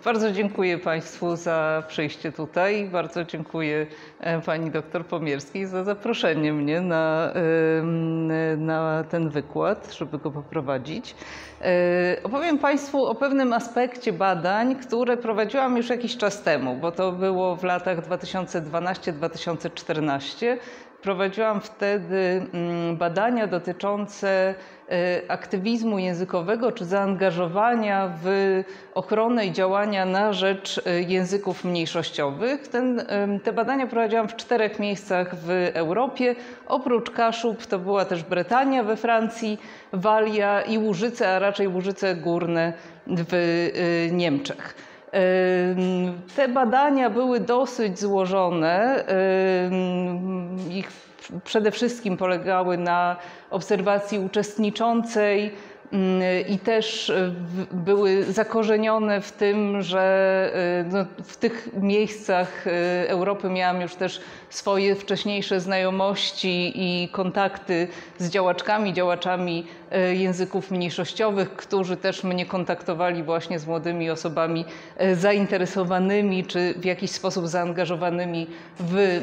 Bardzo dziękuję Państwu za przyjście tutaj. Bardzo dziękuję Pani doktor Pomierskiej za zaproszenie mnie na ten wykład, żeby go poprowadzić. Opowiem Państwu o pewnym aspekcie badań, które prowadziłam już jakiś czas temu, bo to było w latach 2012-2014. Prowadziłam wtedy badania dotyczące aktywizmu językowego czy zaangażowania w ochronę i działania na rzecz języków mniejszościowych. Te badania prowadziłam w 4 miejscach w Europie. Oprócz Kaszub to była też Bretania we Francji, Walia i Łużyce, a raczej Łużyce Górne w Niemczech. Te badania były dosyć złożone. Ich przede wszystkim polegały na obserwacji uczestniczącej i też były zakorzenione w tym, że w tych miejscach Europy miałam już też swoje wcześniejsze znajomości i kontakty z działaczami języków mniejszościowych, którzy też mnie kontaktowali właśnie z młodymi osobami zainteresowanymi czy w jakiś sposób zaangażowanymi w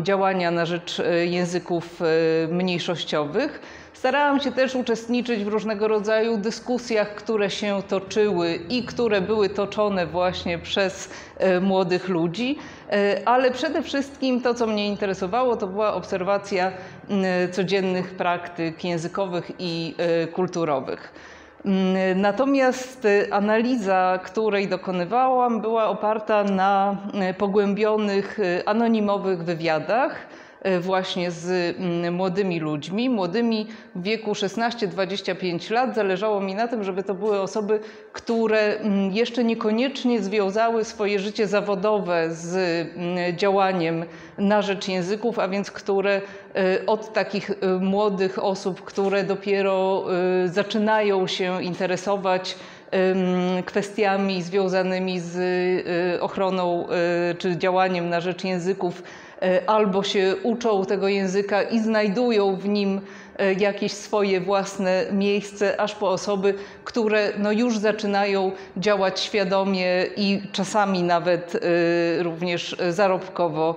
działania na rzecz języków mniejszościowych. Starałam się też uczestniczyć w różnego rodzaju dyskusjach, które się toczyły i które były toczone właśnie przez młodych ludzi, ale przede wszystkim to, co mnie interesowało, to była obserwacja codziennych praktyk językowych i kulturowych. Natomiast analiza, której dokonywałam, była oparta na pogłębionych, anonimowych wywiadach właśnie z młodymi ludźmi, młodymi w wieku 16-25 lat. Zależało mi na tym, żeby to były osoby, które jeszcze niekoniecznie związały swoje życie zawodowe z działaniem na rzecz języków, a więc które od takich młodych osób, które dopiero zaczynają się interesować kwestiami związanymi z ochroną czy działaniem na rzecz języków, albo się uczą tego języka i znajdują w nim jakieś swoje własne miejsce, aż po osoby, które już zaczynają działać świadomie i czasami nawet również zarobkowo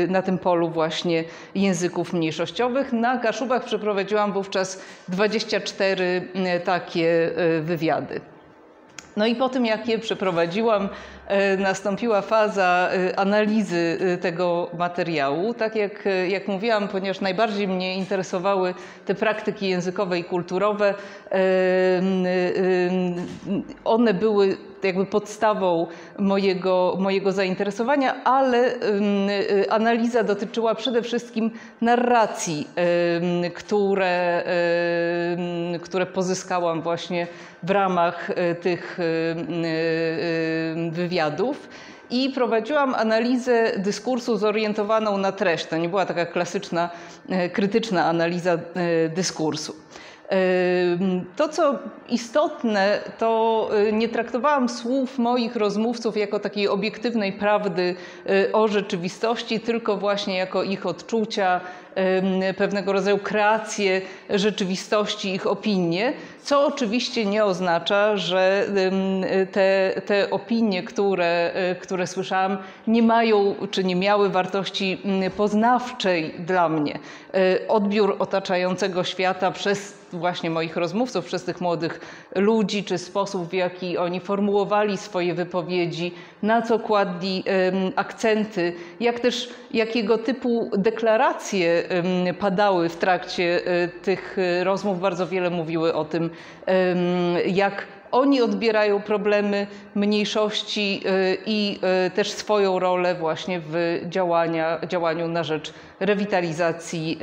na tym polu właśnie języków mniejszościowych. Na Kaszubach przeprowadziłam wówczas 24 takie wywiady. No i po tym, jak je przeprowadziłam, nastąpiła faza analizy tego materiału. Tak jak mówiłam, ponieważ najbardziej mnie interesowały te praktyki językowe i kulturowe, one były jakby podstawą mojego zainteresowania, ale analiza dotyczyła przede wszystkim narracji, które pozyskałam właśnie w ramach tych wywiadów. I prowadziłam analizę dyskursu zorientowaną na treść. To nie była taka klasyczna, krytyczna analiza dyskursu. To, co istotne, to nie traktowałam słów moich rozmówców jako takiej obiektywnej prawdy o rzeczywistości, tylko właśnie jako ich odczucia, pewnego rodzaju kreację rzeczywistości, ich opinie, co oczywiście nie oznacza, że te opinie, które słyszałam, nie mają czy nie miały wartości poznawczej dla mnie. Odbiór otaczającego świata przez właśnie moich rozmówców, przez tych młodych ludzi, czy sposób, w jaki oni formułowali swoje wypowiedzi, na co kładli akcenty, jak też jakiego typu deklaracje padały w trakcie tych rozmów. Bardzo wiele mówiły o tym, jak oni odbierają problemy mniejszości i też swoją rolę właśnie w działaniu na rzecz rewitalizacji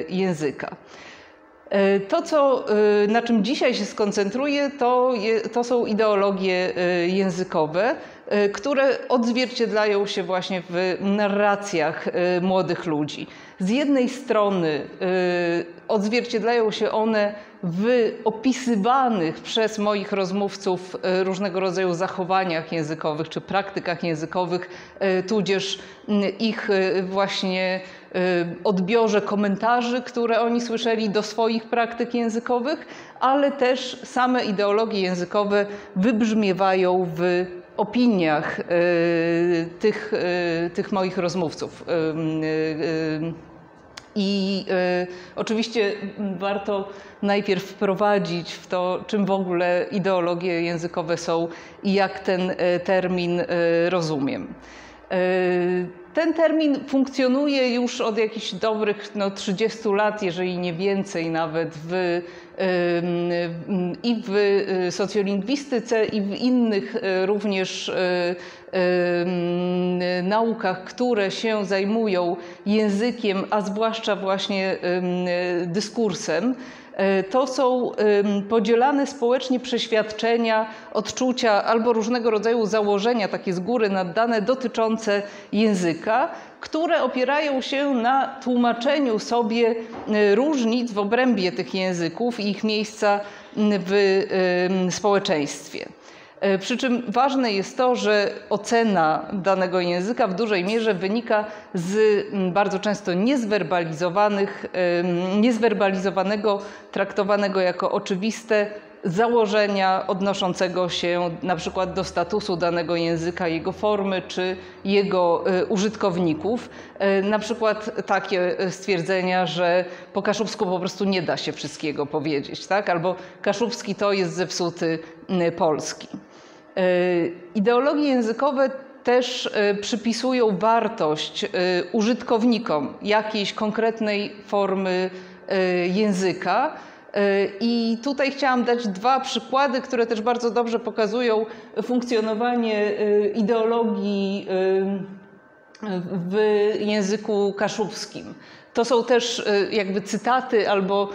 języka. To, na czym dzisiaj się skoncentruję, to są ideologie językowe, które odzwierciedlają się właśnie w narracjach młodych ludzi. Z jednej strony odzwierciedlają się one w opisywanych przez moich rozmówców różnego rodzaju zachowaniach językowych czy praktykach językowych, tudzież ich właśnie odbiorze komentarzy, które oni słyszeli do swoich praktyk językowych, ale też same ideologie językowe wybrzmiewają w opiniach tych moich rozmówców. I oczywiście warto najpierw wprowadzić w to, czym w ogóle ideologie językowe są i jak ten termin rozumiem. Ten termin funkcjonuje już od jakichś dobrych 30 lat, jeżeli nie więcej nawet, i w socjolingwistyce, i w innych również naukach, które się zajmują językiem, a zwłaszcza właśnie dyskursem. To są podzielane społecznie przeświadczenia, odczucia albo różnego rodzaju założenia, takie z góry naddane, dotyczące języka, które opierają się na tłumaczeniu sobie różnic w obrębie tych języków i ich miejsca w społeczeństwie. Przy czym ważne jest to, że ocena danego języka w dużej mierze wynika z bardzo często niezwerbalizowanego, traktowanego jako oczywiste założenia odnoszącego się na przykład do statusu danego języka, jego formy czy jego użytkowników. Na przykład takie stwierdzenia, że po kaszubsku po prostu nie da się wszystkiego powiedzieć, tak? Albo kaszubski to jest zepsuty polski. Ideologie językowe też przypisują wartość użytkownikom jakiejś konkretnej formy języka. I tutaj chciałam dać dwa przykłady, które też bardzo dobrze pokazują funkcjonowanie ideologii w języku kaszubskim. To są też jakby cytaty albo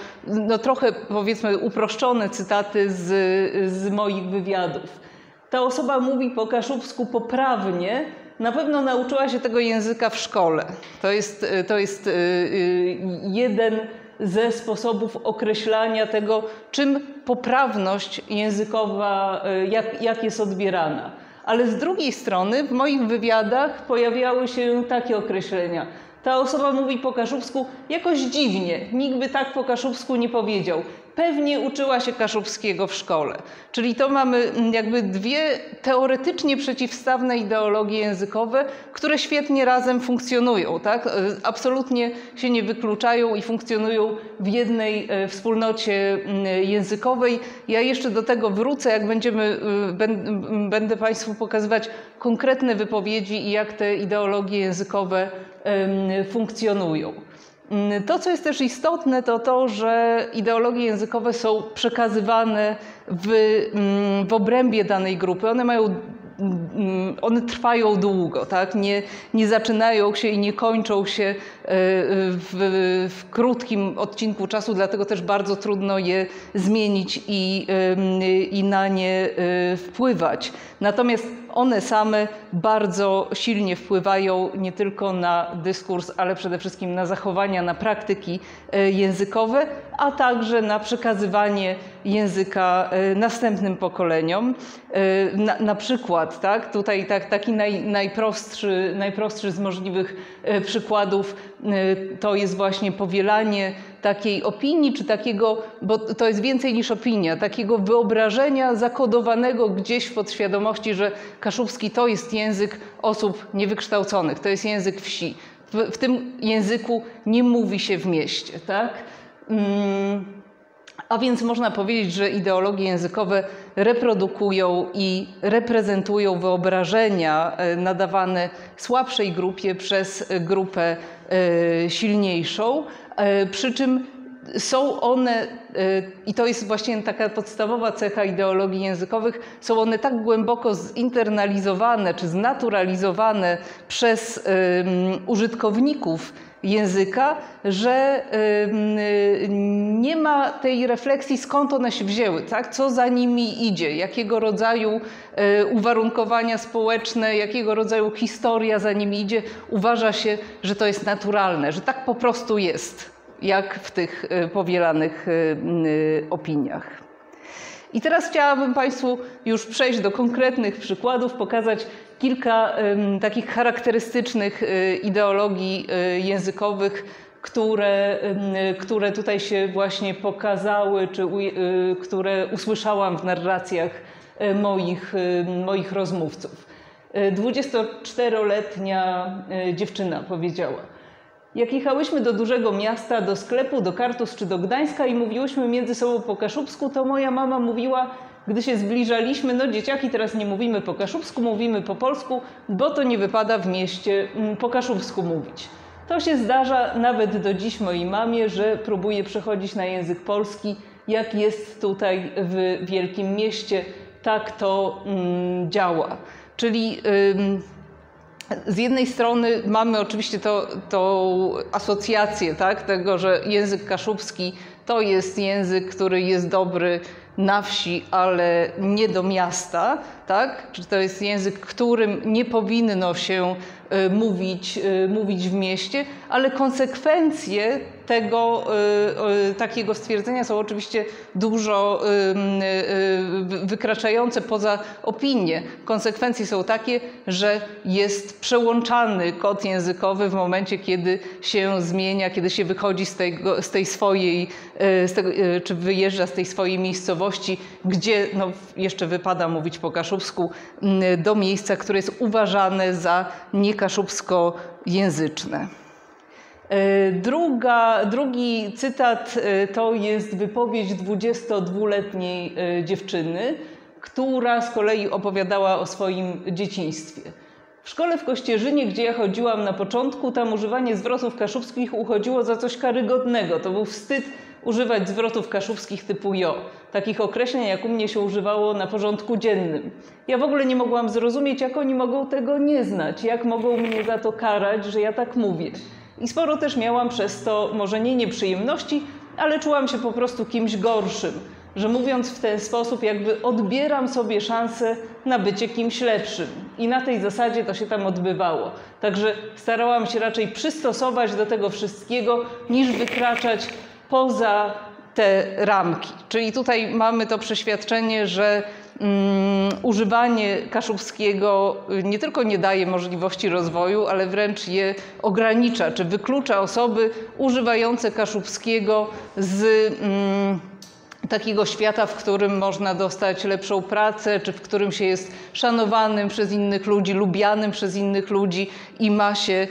trochę powiedzmy uproszczone cytaty z moich wywiadów. Ta osoba mówi po kaszubsku poprawnie, na pewno nauczyła się tego języka w szkole. To jest jeden ze sposobów określania tego, czym poprawność językowa, jak jest odbierana. Ale z drugiej strony w moich wywiadach pojawiały się takie określenia. Ta osoba mówi po kaszubsku jakoś dziwnie, nikt by tak po kaszubsku nie powiedział. Pewnie uczyła się kaszubskiego w szkole. Czyli to mamy jakby dwie teoretycznie przeciwstawne ideologie językowe, które świetnie razem funkcjonują, tak? Absolutnie się nie wykluczają i funkcjonują w jednej wspólnocie językowej. Ja jeszcze do tego wrócę, jak będę Państwu pokazywać konkretne wypowiedzi i jak te ideologie językowe funkcjonują. To, co jest też istotne, to to, że ideologie językowe są przekazywane w obrębie danej grupy. One trwają długo, tak? Nie zaczynają się i nie kończą się w krótkim odcinku czasu, dlatego też bardzo trudno je zmienić i na nie wpływać. Natomiast one same bardzo silnie wpływają nie tylko na dyskurs, ale przede wszystkim na zachowania, na praktyki językowe, a także na przekazywanie języka następnym pokoleniom. Na przykład, tak, tutaj taki najprostszy z możliwych przykładów to jest właśnie powielanie takiej opinii, czy takiego, bo to jest więcej niż opinia, takiego wyobrażenia zakodowanego gdzieś w podświadomości, że kaszubski to jest język osób niewykształconych, to jest język wsi. W tym języku nie mówi się w mieście, tak? A więc można powiedzieć, że ideologie językowe reprodukują i reprezentują wyobrażenia nadawane słabszej grupie przez grupę silniejszą, przy czym są one, i to jest właśnie taka podstawowa cecha ideologii językowych, są one tak głęboko zinternalizowane czy znaturalizowane przez użytkowników języka, że nie ma tej refleksji, skąd one się wzięły, tak? Co za nimi idzie, jakiego rodzaju uwarunkowania społeczne, jakiego rodzaju historia za nimi idzie. Uważa się, że to jest naturalne, że tak po prostu jest, jak w tych powielanych opiniach. I teraz chciałabym Państwu już przejść do konkretnych przykładów, pokazać kilka takich charakterystycznych ideologii językowych, które tutaj się właśnie pokazały, czy które usłyszałam w narracjach moich rozmówców. 24-letnia dziewczyna powiedziała: jak jechałyśmy do dużego miasta, do sklepu, do Kartus czy do Gdańska i mówiłyśmy między sobą po kaszubsku, to moja mama mówiła, gdy się zbliżaliśmy: no dzieciaki, teraz nie mówimy po kaszubsku, mówimy po polsku, bo to nie wypada w mieście po kaszubsku mówić. To się zdarza nawet do dziś mojej mamie, że próbuje przechodzić na język polski, jak jest tutaj w wielkim mieście. Tak to działa. Czyli z jednej strony mamy oczywiście tą asocjację, tak, tego, że język kaszubski to jest język, który jest dobry na wsi, ale nie do miasta, tak? Czy to jest język, którym nie powinno się mówić w mieście, ale konsekwencje tego takiego stwierdzenia są oczywiście dużo wykraczające poza opinię. Konsekwencje są takie, że jest przełączany kod językowy w momencie, kiedy się zmienia, kiedy się wychodzi z tej swojej, czy wyjeżdża z tej swojej miejscowości, gdzie no, jeszcze wypada mówić po kaszubsku, do miejsca, które jest uważane za niekaszubskojęzyczne. Drugi cytat to jest wypowiedź 22-letniej dziewczyny, która z kolei opowiadała o swoim dzieciństwie. W szkole w Kościerzynie, gdzie ja chodziłam na początku, tam używanie zwrotów kaszubskich uchodziło za coś karygodnego. To był wstyd używać zwrotów kaszubskich typu jo. Takich określeń, jak u mnie się używało na porządku dziennym. Ja w ogóle nie mogłam zrozumieć, jak oni mogą tego nie znać, jak mogą mnie za to karać, że ja tak mówię. I sporo też miałam przez to, może nie nieprzyjemności, ale czułam się po prostu kimś gorszym, że mówiąc w ten sposób jakby odbieram sobie szansę na bycie kimś lepszym. I na tej zasadzie to się tam odbywało. Także starałam się raczej przystosować do tego wszystkiego, niż wykraczać poza te ramki. Czyli tutaj mamy to przeświadczenie, że używanie kaszubskiego nie tylko nie daje możliwości rozwoju, ale wręcz je ogranicza, czy wyklucza osoby używające kaszubskiego z takiego świata, w którym można dostać lepszą pracę, czy w którym się jest szanowanym przez innych ludzi, lubianym przez innych ludzi i ma się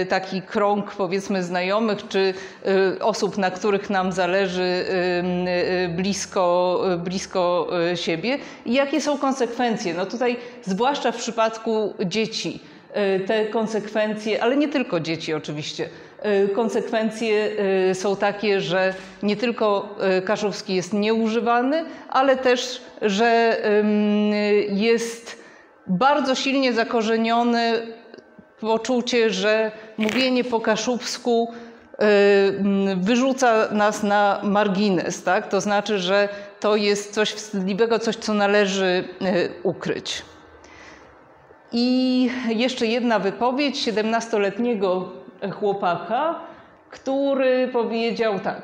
taki krąg, powiedzmy, znajomych, czy osób, na których nam zależy, blisko siebie. I jakie są konsekwencje? No tutaj, zwłaszcza w przypadku dzieci, te konsekwencje, ale nie tylko dzieci oczywiście, konsekwencje są takie, że nie tylko kaszubski jest nieużywany, ale też, że jest bardzo silnie zakorzenione poczucie, że mówienie po kaszubsku wyrzuca nas na margines, tak? To znaczy, że to jest coś wstydliwego, coś, co należy ukryć. I jeszcze jedna wypowiedź 17-letniego chłopaka, który powiedział tak: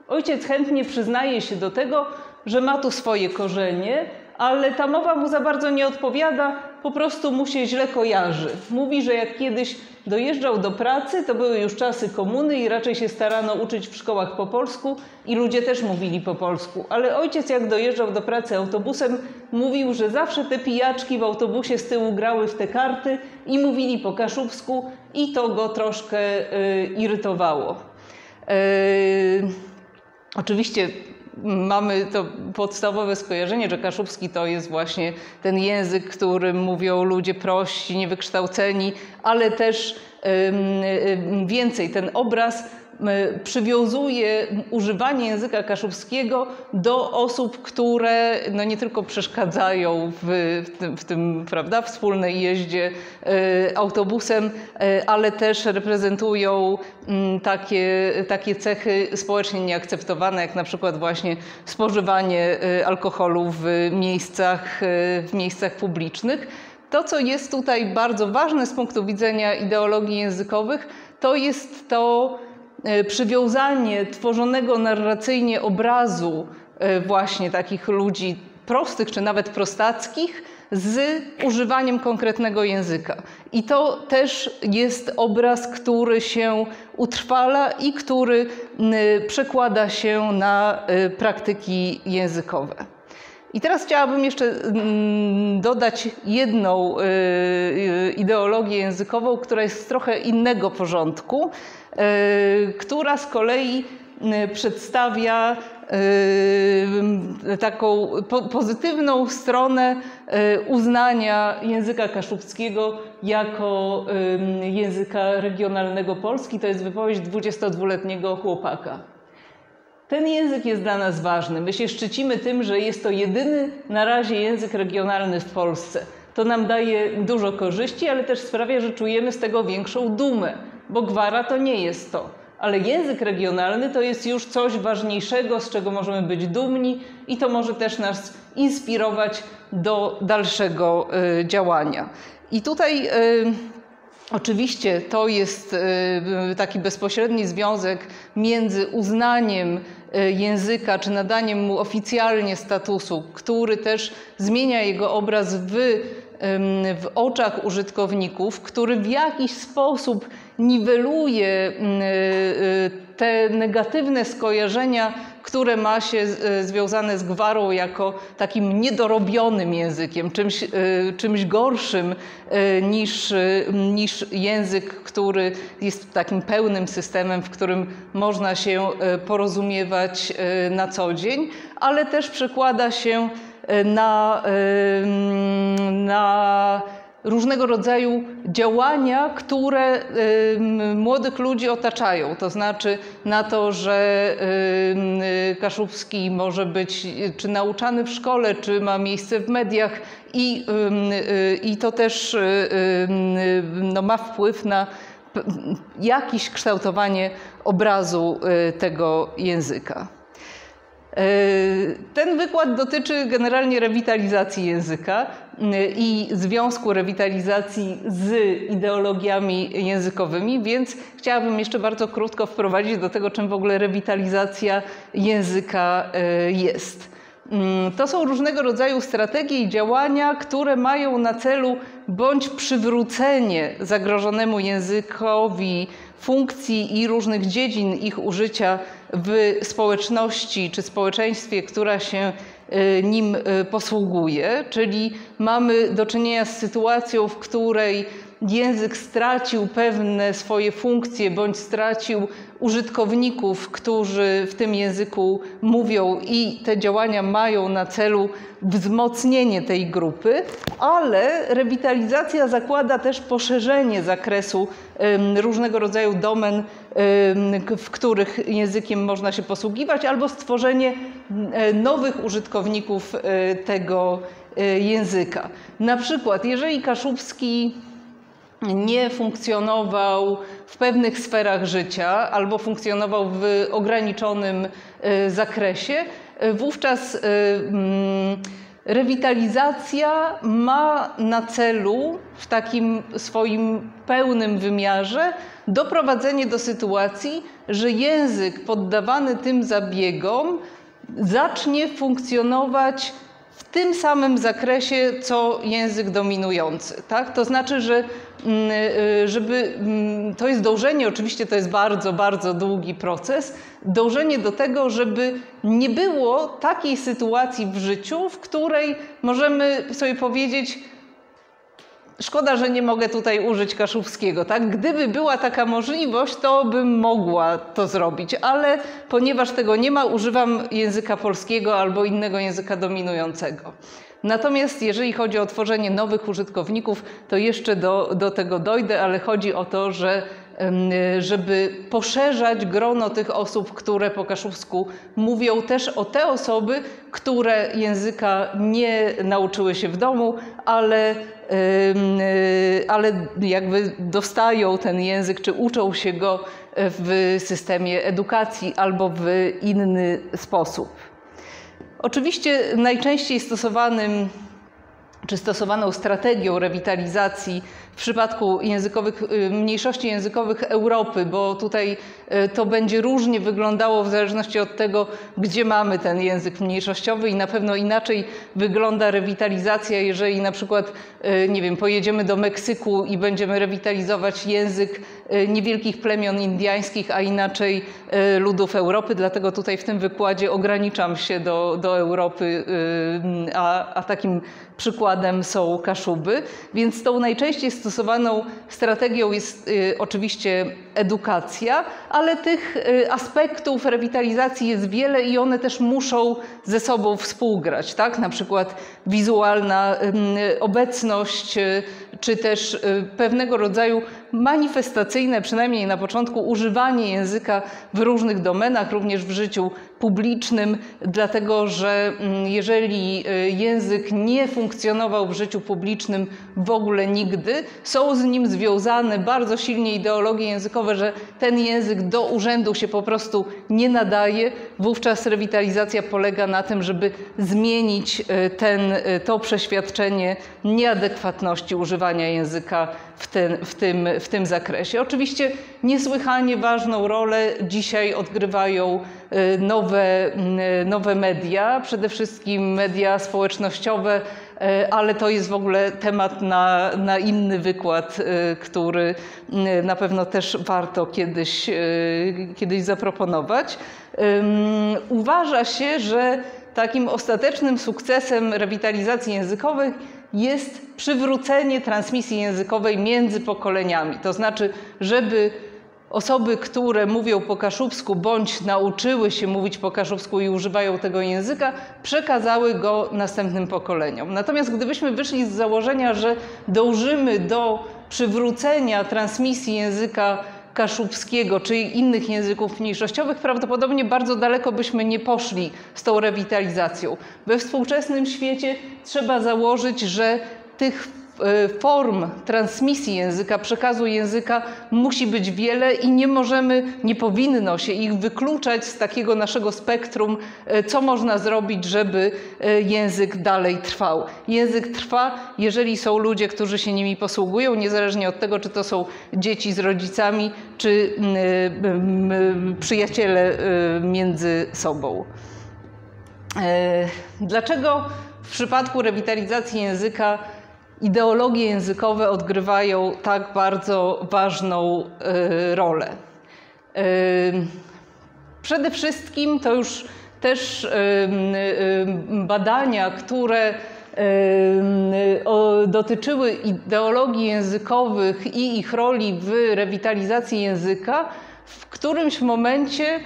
ojciec chętnie przyznaje się do tego, że ma tu swoje korzenie, ale ta mowa mu za bardzo nie odpowiada, po prostu mu się źle kojarzy. Mówi, że jak kiedyś dojeżdżał do pracy, to były już czasy komuny i raczej się starano uczyć w szkołach po polsku i ludzie też mówili po polsku. Ale ojciec, jak dojeżdżał do pracy autobusem, mówił, że zawsze te pijaczki w autobusie z tyłu grały w te karty i mówili po kaszubsku i to go troszkę irytowało. Oczywiście mamy to podstawowe skojarzenie, że kaszubski to jest właśnie ten język, którym mówią ludzie prości, niewykształceni, ale też więcej ten obraz przywiązuje używanie języka kaszubskiego do osób, które no nie tylko przeszkadzają w tym, prawda, wspólnej jeździe autobusem, ale też reprezentują takie cechy społecznie nieakceptowane, jak na przykład właśnie spożywanie alkoholu w miejscach publicznych. To, co jest tutaj bardzo ważne z punktu widzenia ideologii językowych, to jest to przywiązanie tworzonego narracyjnie obrazu właśnie takich ludzi prostych czy nawet prostackich z używaniem konkretnego języka. I to też jest obraz, który się utrwala i który przekłada się na praktyki językowe. I teraz chciałabym jeszcze dodać jedną ideologię językową, która jest z trochę innego porządku, która z kolei przedstawia taką pozytywną stronę uznania języka kaszubskiego jako języka regionalnego Polski. To jest wypowiedź 22-letniego chłopaka. Ten język jest dla nas ważny. My się szczycimy tym, że jest to jedyny na razie język regionalny w Polsce. To nam daje dużo korzyści, ale też sprawia, że czujemy z tego większą dumę, bo gwara to nie jest to. Ale język regionalny to jest już coś ważniejszego, z czego możemy być dumni i to może też nas inspirować do dalszego działania. I tutaj oczywiście to jest taki bezpośredni związek między uznaniem języka, czy nadaniem mu oficjalnie statusu, który też zmienia jego obraz w oczach użytkowników, który w jakiś sposób niweluje te negatywne skojarzenia, które ma się związane z gwarą jako takim niedorobionym językiem, czymś gorszym niż język, który jest takim pełnym systemem, w którym można się porozumiewać na co dzień, ale też przekłada się na różnego rodzaju działania, które młodych ludzi otaczają. To znaczy na to, że kaszubski może być czy nauczany w szkole, czy ma miejsce w mediach i to też ma wpływ na jakieś kształtowanie obrazu tego języka. Ten wykład dotyczy generalnie rewitalizacji języka i związku rewitalizacji z ideologiami językowymi, więc chciałabym jeszcze bardzo krótko wprowadzić do tego, czym w ogóle rewitalizacja języka jest. To są różnego rodzaju strategie i działania, które mają na celu bądź przywrócenie zagrożonemu językowi funkcji i różnych dziedzin ich użycia w społeczności czy społeczeństwie, która się nim posługuje, czyli mamy do czynienia z sytuacją, w której język stracił pewne swoje funkcje bądź stracił użytkowników, którzy w tym języku mówią i te działania mają na celu wzmocnienie tej grupy, ale rewitalizacja zakłada też poszerzenie zakresu różnego rodzaju domen, w których językiem można się posługiwać, albo stworzenie nowych użytkowników tego języka. Na przykład, jeżeli kaszubski nie funkcjonował w pewnych sferach życia albo funkcjonował w ograniczonym zakresie, wówczas rewitalizacja ma na celu w takim swoim pełnym wymiarze doprowadzenie do sytuacji, że język poddawany tym zabiegom zacznie funkcjonować w tym samym zakresie, co język dominujący. Tak? To znaczy, że to jest dążenie, oczywiście to jest bardzo, bardzo długi proces, dążenie do tego, żeby nie było takiej sytuacji w życiu, w której możemy sobie powiedzieć: szkoda, że nie mogę tutaj użyć kaszubskiego. Tak? Gdyby była taka możliwość, to bym mogła to zrobić, ale ponieważ tego nie ma, używam języka polskiego albo innego języka dominującego. Natomiast jeżeli chodzi o tworzenie nowych użytkowników, to jeszcze do tego dojdę, ale chodzi o to, żeby poszerzać grono tych osób, które po kaszubsku mówią, też o te osoby, które języka nie nauczyły się w domu, ale jakby dostają ten język, czy uczą się go w systemie edukacji albo w inny sposób. Oczywiście najczęściej stosowanym czy stosowaną strategią rewitalizacji w przypadku mniejszości językowych Europy, bo tutaj to będzie różnie wyglądało w zależności od tego, gdzie mamy ten język mniejszościowy i na pewno inaczej wygląda rewitalizacja, jeżeli na przykład, nie wiem, pojedziemy do Meksyku i będziemy rewitalizować język niewielkich plemion indyjskich, a inaczej ludów Europy, dlatego tutaj w tym wykładzie ograniczam się do Europy, a takim przykładem są Kaszuby, więc tą najczęściej stosowaną strategią jest oczywiście edukacja, ale tych aspektów rewitalizacji jest wiele i one też muszą ze sobą współgrać, tak? Na przykład wizualna obecność, czy też pewnego rodzaju manifestacyjne, przynajmniej na początku, używanie języka w różnych domenach, również w życiu publicznym, dlatego że jeżeli język nie funkcjonował w życiu publicznym w ogóle nigdy, są z nim związane bardzo silnie ideologie językowe, że ten język do urzędu się po prostu nie nadaje. Wówczas rewitalizacja polega na tym, żeby zmienić to przeświadczenie nieadekwatności używania języka w tym zakresie. Oczywiście niesłychanie ważną rolę dzisiaj odgrywają nowe media, przede wszystkim media społecznościowe, ale to jest w ogóle temat na inny wykład, który na pewno też warto kiedyś zaproponować. Uważa się, że takim ostatecznym sukcesem rewitalizacji językowej jest przywrócenie transmisji językowej między pokoleniami. To znaczy, żeby osoby, które mówią po kaszubsku bądź nauczyły się mówić po kaszubsku i używają tego języka, przekazały go następnym pokoleniom. Natomiast gdybyśmy wyszli z założenia, że dążymy do przywrócenia transmisji języka kaszubskiego czy innych języków mniejszościowych, prawdopodobnie bardzo daleko byśmy nie poszli z tą rewitalizacją. We współczesnym świecie trzeba założyć, że tych form transmisji języka, przekazu języka musi być wiele i nie powinno się ich wykluczać z takiego naszego spektrum, co można zrobić, żeby język dalej trwał. Język trwa, jeżeli są ludzie, którzy się nimi posługują, niezależnie od tego, czy to są dzieci z rodzicami, czy przyjaciele między sobą. Dlaczego w przypadku rewitalizacji języka ideologie językowe odgrywają tak bardzo ważną rolę? Przede wszystkim to już też badania, które dotyczyły ideologii językowych i ich roli w rewitalizacji języka, w którymś momencie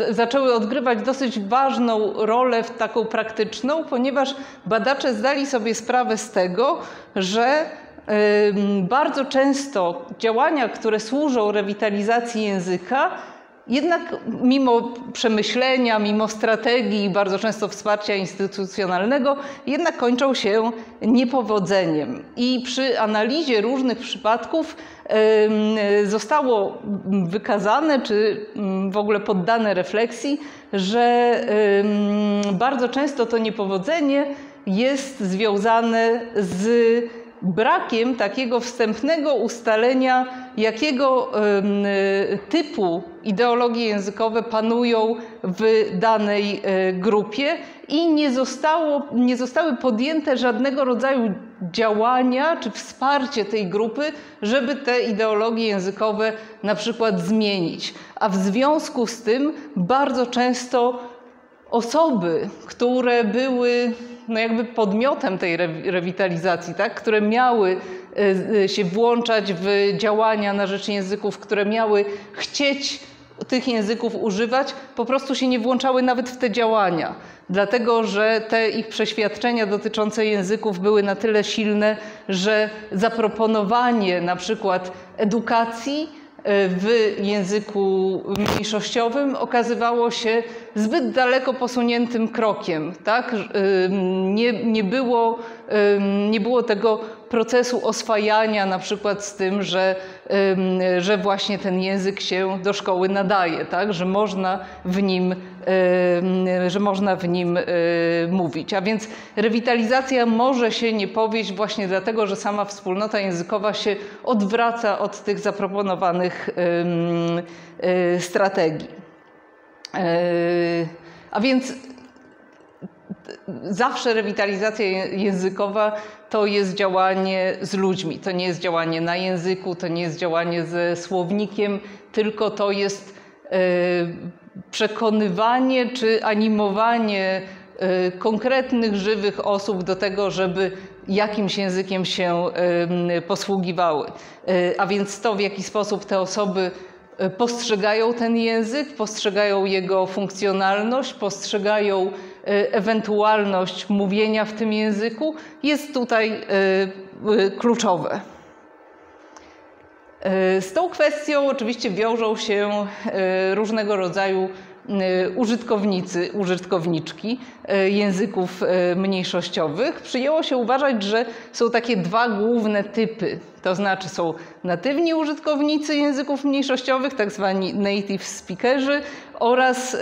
zaczęły odgrywać dosyć ważną rolę, taką praktyczną, ponieważ badacze zdali sobie sprawę z tego, że bardzo często działania, które służą rewitalizacji języka, jednak mimo przemyślenia, mimo strategii, bardzo często wsparcia instytucjonalnego, jednak kończą się niepowodzeniem. I przy analizie różnych przypadków zostało wykazane, czy w ogóle poddane refleksji, że bardzo często to niepowodzenie jest związane z brakiem takiego wstępnego ustalenia, jakiego typu ideologie językowe panują w danej grupie i nie zostały podjęte żadnego rodzaju działania czy wsparcie tej grupy, żeby te ideologie językowe na przykład zmienić. A w związku z tym bardzo często osoby, które były jakby podmiotem tej rewitalizacji, tak? Które miały się włączać w działania na rzecz języków, które miały chcieć tych języków używać, po prostu się nie włączały nawet w te działania, dlatego że te ich przeświadczenia dotyczące języków były na tyle silne, że zaproponowanie na przykład edukacji w języku mniejszościowym okazywało się zbyt daleko posuniętym krokiem, tak? Nie było tego procesu oswajania na przykład z tym, że że właśnie ten język się do szkoły nadaje, tak? Że można w nim mówić. A więc rewitalizacja może się nie powieść właśnie dlatego, że sama wspólnota językowa się odwraca od tych zaproponowanych strategii. A więc zawsze rewitalizacja językowa to jest działanie z ludźmi, to nie jest działanie na języku, to nie jest działanie ze słownikiem, tylko to jest przekonywanie czy animowanie konkretnych, żywych osób do tego, żeby jakimś językiem się posługiwały. A więc to, w jaki sposób te osoby postrzegają ten język, postrzegają jego funkcjonalność, postrzegają ewentualność mówienia w tym języku, jest tutaj kluczowe. Z tą kwestią oczywiście wiążą się różnego rodzaju użytkowniczki języków mniejszościowych. Przyjęło się uważać, że są takie dwa główne typy. To znaczy są natywni użytkownicy języków mniejszościowych, tak zwani native speakerzy, oraz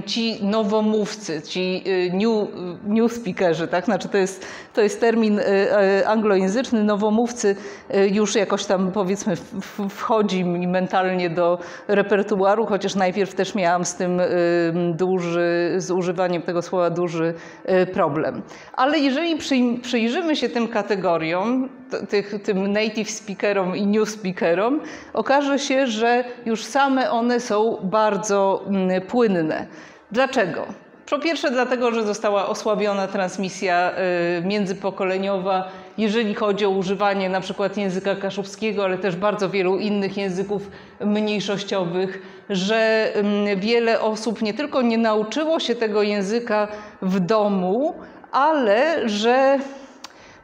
ci nowomówcy, ci new speakerzy, tak? Znaczy to jest termin anglojęzyczny. Nowomówcy już jakoś tam, powiedzmy, wchodzi mi mentalnie do repertuaru, chociaż najpierw też miałam z tym z używaniem tego słowa duży problem. Ale jeżeli przyjrzymy się tym kategoriom, tym native speakerom i new speakerom, okaże się, że już same one są bardzo płynne. Dlaczego? Po pierwsze dlatego, że została osłabiona transmisja międzypokoleniowa, jeżeli chodzi o używanie na przykład języka kaszubskiego, ale też bardzo wielu innych języków mniejszościowych, że wiele osób nie tylko nie nauczyło się tego języka w domu, ale że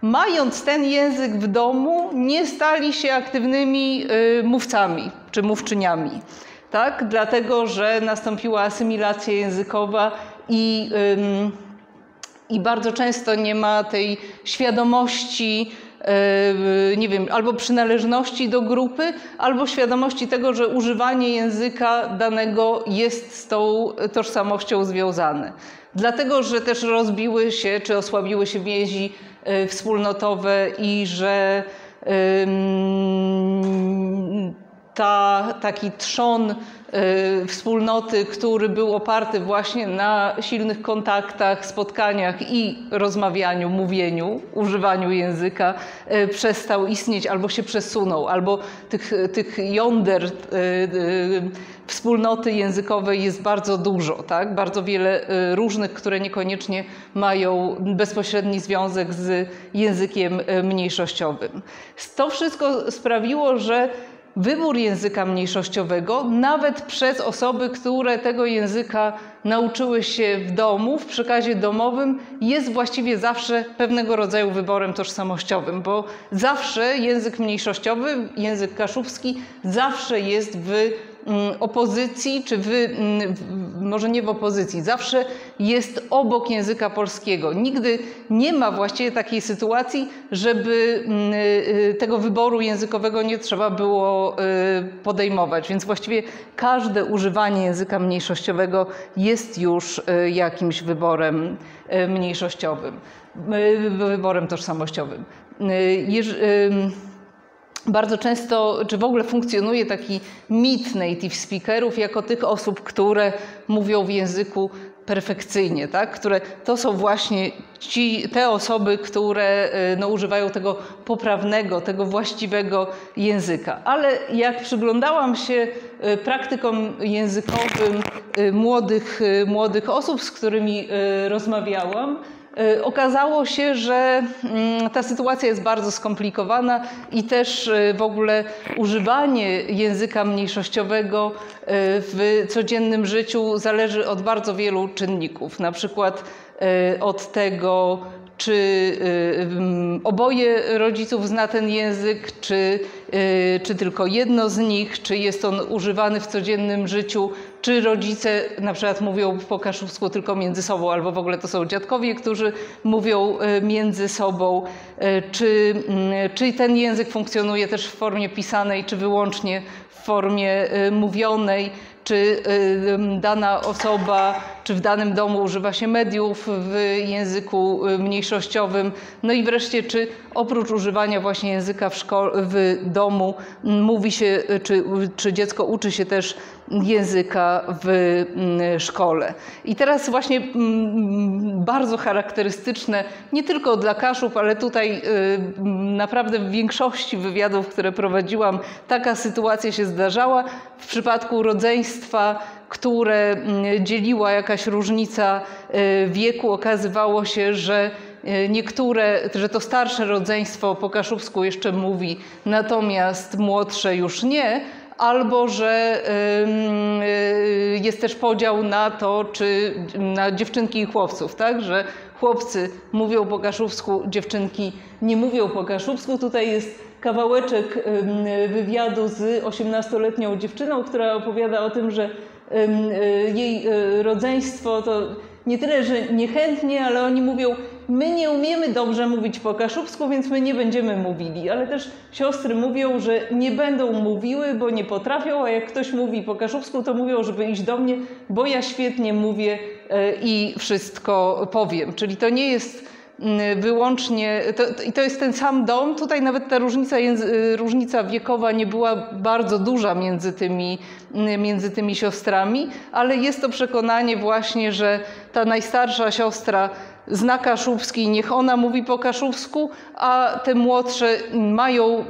mając ten język w domu, nie stali się aktywnymi mówcami czy mówczyniami. Tak? Dlatego, że nastąpiła asymilacja językowa i bardzo często nie ma tej świadomości, nie wiem, albo przynależności do grupy, albo świadomości tego, że używanie języka danego jest z tą tożsamością związane. Dlatego, że też rozbiły się czy osłabiły się więzi wspólnotowe i że taki trzon wspólnoty, który był oparty właśnie na silnych kontaktach, spotkaniach i rozmawianiu, mówieniu, używaniu języka, przestał istnieć albo się przesunął, albo tych jąder wspólnoty językowej jest bardzo dużo, tak? Bardzo wiele różnych, które niekoniecznie mają bezpośredni związek z językiem mniejszościowym. To wszystko sprawiło, że wybór języka mniejszościowego, nawet przez osoby, które tego języka nauczyły się w domu, w przekazie domowym, jest właściwie zawsze pewnego rodzaju wyborem tożsamościowym, bo zawsze język mniejszościowy, język kaszubski, zawsze jest w opozycji, czy może nie w opozycji, zawsze jest obok języka polskiego. Nigdy nie ma właściwie takiej sytuacji, żeby tego wyboru językowego nie trzeba było podejmować. Więc właściwie każde używanie języka mniejszościowego jest już jakimś wyborem mniejszościowym, wyborem tożsamościowym. Bardzo często, czy w ogóle funkcjonuje taki mit native speakerów jako tych osób, które mówią w języku perfekcyjnie, tak? Które to są właśnie te osoby, które używają tego poprawnego, tego właściwego języka. Ale jak przyglądałam się praktykom językowym młodych osób, z którymi rozmawiałam, okazało się, że ta sytuacja jest bardzo skomplikowana i też w ogóle używanie języka mniejszościowego w codziennym życiu zależy od bardzo wielu czynników. Na przykład od tego, czy oboje rodziców zna ten język, czy tylko jedno z nich, czy jest on używany w codziennym życiu czy rodzice na przykład mówią po kaszubsku tylko między sobą, albo w ogóle to są dziadkowie, którzy mówią między sobą, czy ten język funkcjonuje też w formie pisanej, czy wyłącznie w formie mówionej, czy dana osoba, czy w danym domu używa się mediów w języku mniejszościowym. No i wreszcie, czy oprócz używania właśnie języka w domu mówi się, czy dziecko uczy się też języka w szkole. I teraz właśnie bardzo charakterystyczne, nie tylko dla Kaszub, ale tutaj naprawdę w większości wywiadów, które prowadziłam, taka sytuacja się zdarzała. W przypadku rodzeństwa, które dzieliła jakaś różnica wieku, okazywało się, że że to starsze rodzeństwo po kaszubsku jeszcze mówi, natomiast młodsze już nie, albo że jest też podział na to, czy na dziewczynki i chłopców, tak? Że chłopcy mówią po kaszubsku, dziewczynki nie mówią po kaszubsku. Tutaj jest kawałeczek wywiadu z 18-letnią dziewczyną, która opowiada o tym, że jej rodzeństwo to nie tyle, że niechętnie, ale oni mówią, my nie umiemy dobrze mówić po kaszubsku, więc my nie będziemy mówili. Ale też siostry mówią, że nie będą mówiły, bo nie potrafią, a jak ktoś mówi po kaszubsku, to mówią, żeby iść do mnie, bo ja świetnie mówię i wszystko powiem. Czyli to nie jest wyłącznie, to jest ten sam dom. Tutaj nawet ta różnica wiekowa nie była bardzo duża między tymi siostrami, ale jest to przekonanie właśnie, że ta najstarsza siostra zna kaszubski, niech ona mówi po kaszubsku, a te młodsze mają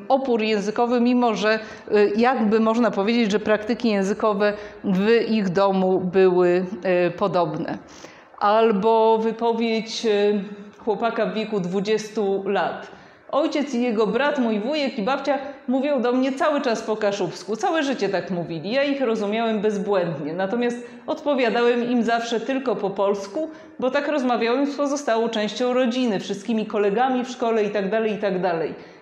opór językowy, mimo że jakby można powiedzieć, że praktyki językowe w ich domu były podobne. Albo wypowiedź chłopaka w wieku 20 lat. Ojciec i jego brat, mój wujek i babcia mówią do mnie cały czas po kaszubsku. Całe życie tak mówili. Ja ich rozumiałem bezbłędnie. Natomiast odpowiadałem im zawsze tylko po polsku, bo tak rozmawiałem z pozostałą częścią rodziny, wszystkimi kolegami w szkole itd., itd.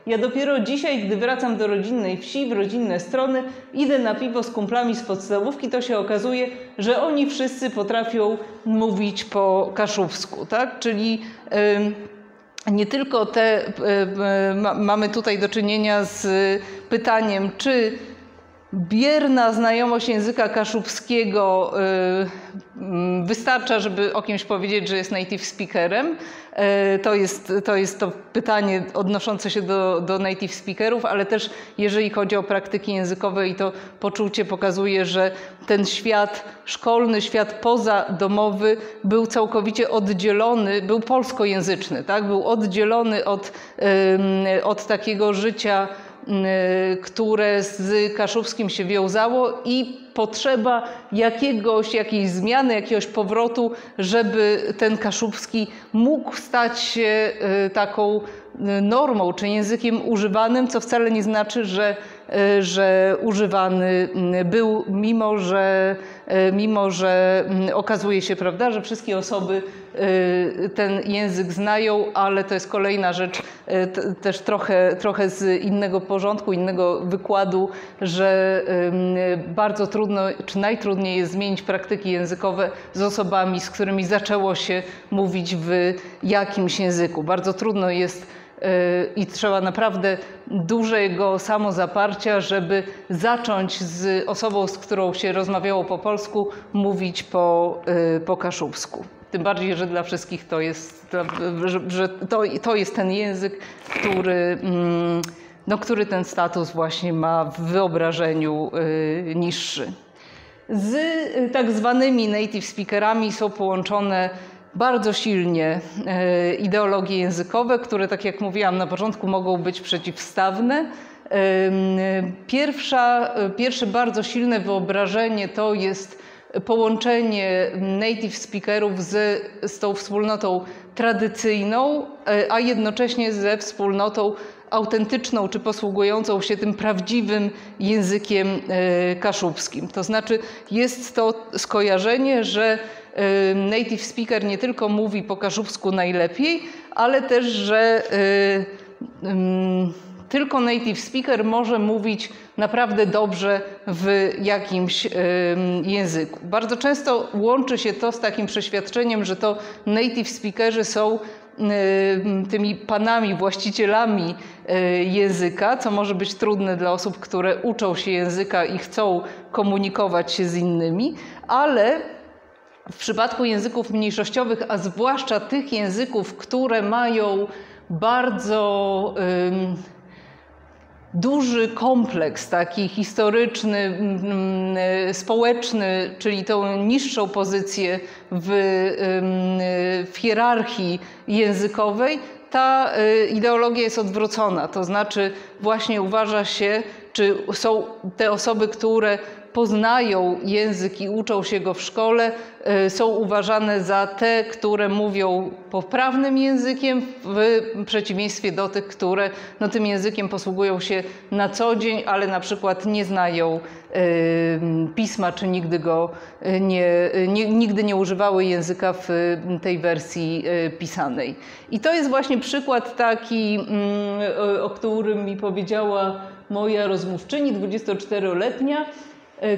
Ja dopiero dzisiaj, gdy wracam do rodzinnej wsi, w rodzinne strony, idę na piwo z kumplami z podstawówki, to się okazuje, że oni wszyscy potrafią mówić po kaszubsku, tak? Czyli nie tylko mamy tutaj do czynienia z pytaniem, czy bierna znajomość języka kaszubskiego wystarcza, żeby o kimś powiedzieć, że jest native speakerem. To jest to pytanie odnoszące się do native speakerów, ale też jeżeli chodzi o praktyki językowe i to poczucie pokazuje, że ten świat szkolny, świat pozadomowy był całkowicie oddzielony, był polskojęzyczny, tak? Był oddzielony od takiego życia, które z kaszubskim się wiązało i potrzeba jakiejś zmiany, jakiegoś powrotu, żeby ten kaszubski mógł stać się taką normą czy językiem używanym, co wcale nie znaczy, że używany był, mimo że okazuje się, prawda, że wszystkie osoby ten język znają, ale to jest kolejna rzecz też trochę z innego porządku, innego wykładu, że bardzo trudno, czy najtrudniej jest zmienić praktyki językowe z osobami, z którymi zaczęło się mówić w jakimś języku. Bardzo trudno jest i trzeba naprawdę dużego samozaparcia, żeby zacząć z osobą, z którą się rozmawiało po polsku, mówić po kaszubsku. Tym bardziej, że dla wszystkich to jest ten język, który ten status właśnie ma w wyobrażeniu niższy. Z tak zwanymi native speakerami są połączone bardzo silnie ideologie językowe, które, tak jak mówiłam na początku, mogą być przeciwstawne. Pierwsze bardzo silne wyobrażenie to jest połączenie native speakerów z tą wspólnotą tradycyjną, a jednocześnie ze wspólnotą autentyczną czy posługującą się tym prawdziwym językiem kaszubskim. To znaczy jest to skojarzenie, że native speaker nie tylko mówi po kaszubsku najlepiej, ale też, że tylko native speaker może mówić naprawdę dobrze w jakimś języku. Bardzo często łączy się to z takim przeświadczeniem, że to native speakerzy są tymi panami, właścicielami języka, co może być trudne dla osób, które uczą się języka i chcą komunikować się z innymi, ale w przypadku języków mniejszościowych, a zwłaszcza tych języków, które mają bardzo duży kompleks taki historyczny, społeczny, czyli tą niższą pozycję w hierarchii językowej, ta ideologia jest odwrócona. To znaczy właśnie uważa się, czy są te osoby, które poznają język i uczą się go w szkole, są uważane za te, które mówią poprawnym językiem, w przeciwieństwie do tych, które tym językiem posługują się na co dzień, ale na przykład nie znają pisma, czy nigdy nie używały języka w tej wersji pisanej. I to jest właśnie przykład taki, o którym mi powiedziała moja rozmówczyni, 24-letnia,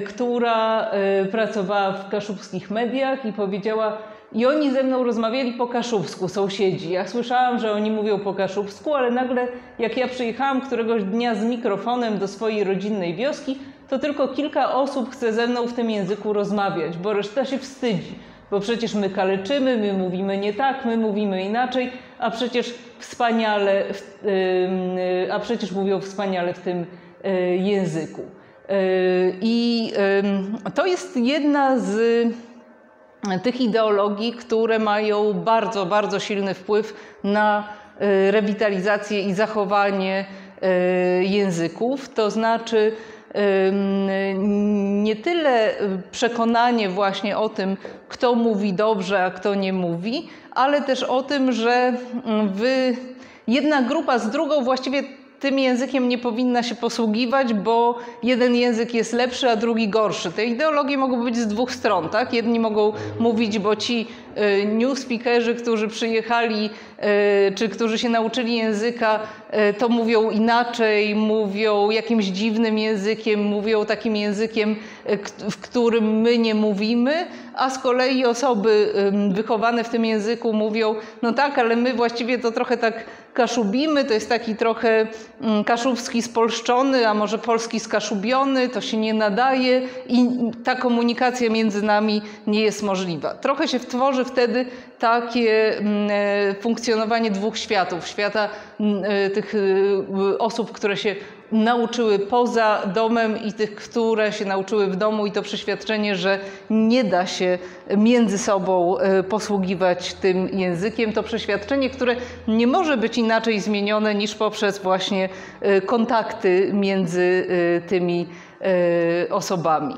która pracowała w kaszubskich mediach i powiedziała, i oni ze mną rozmawiali po kaszubsku, sąsiedzi. Ja słyszałam, że oni mówią po kaszubsku, ale nagle jak ja przyjechałam któregoś dnia z mikrofonem do swojej rodzinnej wioski, to tylko kilka osób chce ze mną w tym języku rozmawiać, bo reszta się wstydzi. Bo przecież my kaleczymy, my mówimy nie tak, my mówimy inaczej, a przecież mówią wspaniale w tym języku. I to jest jedna z tych ideologii, które mają bardzo, bardzo silny wpływ na rewitalizację i zachowanie języków. To znaczy nie tyle przekonanie właśnie o tym, kto mówi dobrze, a kto nie mówi, ale też o tym, że jedna grupa z drugą właściwie tym językiem nie powinna się posługiwać, bo jeden język jest lepszy, a drugi gorszy. Te ideologie mogą być z dwóch stron, tak? Jedni mogą mówić, bo ci new speakerzy, którzy przyjechali, czy którzy się nauczyli języka, to mówią inaczej, mówią jakimś dziwnym językiem, mówią takim językiem, w którym my nie mówimy, a z kolei osoby wychowane w tym języku mówią, no tak, ale my właściwie to trochę tak kaszubimy, to jest taki trochę kaszubski spolszczony, a może polski skaszubiony, to się nie nadaje i ta komunikacja między nami nie jest możliwa. Trochę się tworzy wtedy takie funkcjonowanie dwóch światów. Świata tych osób, które się nauczyły poza domem i tych, które się nauczyły w domu, i to przeświadczenie, że nie da się między sobą posługiwać tym językiem. To przeświadczenie, które nie może być inaczej zmienione niż poprzez właśnie kontakty między tymi osobami.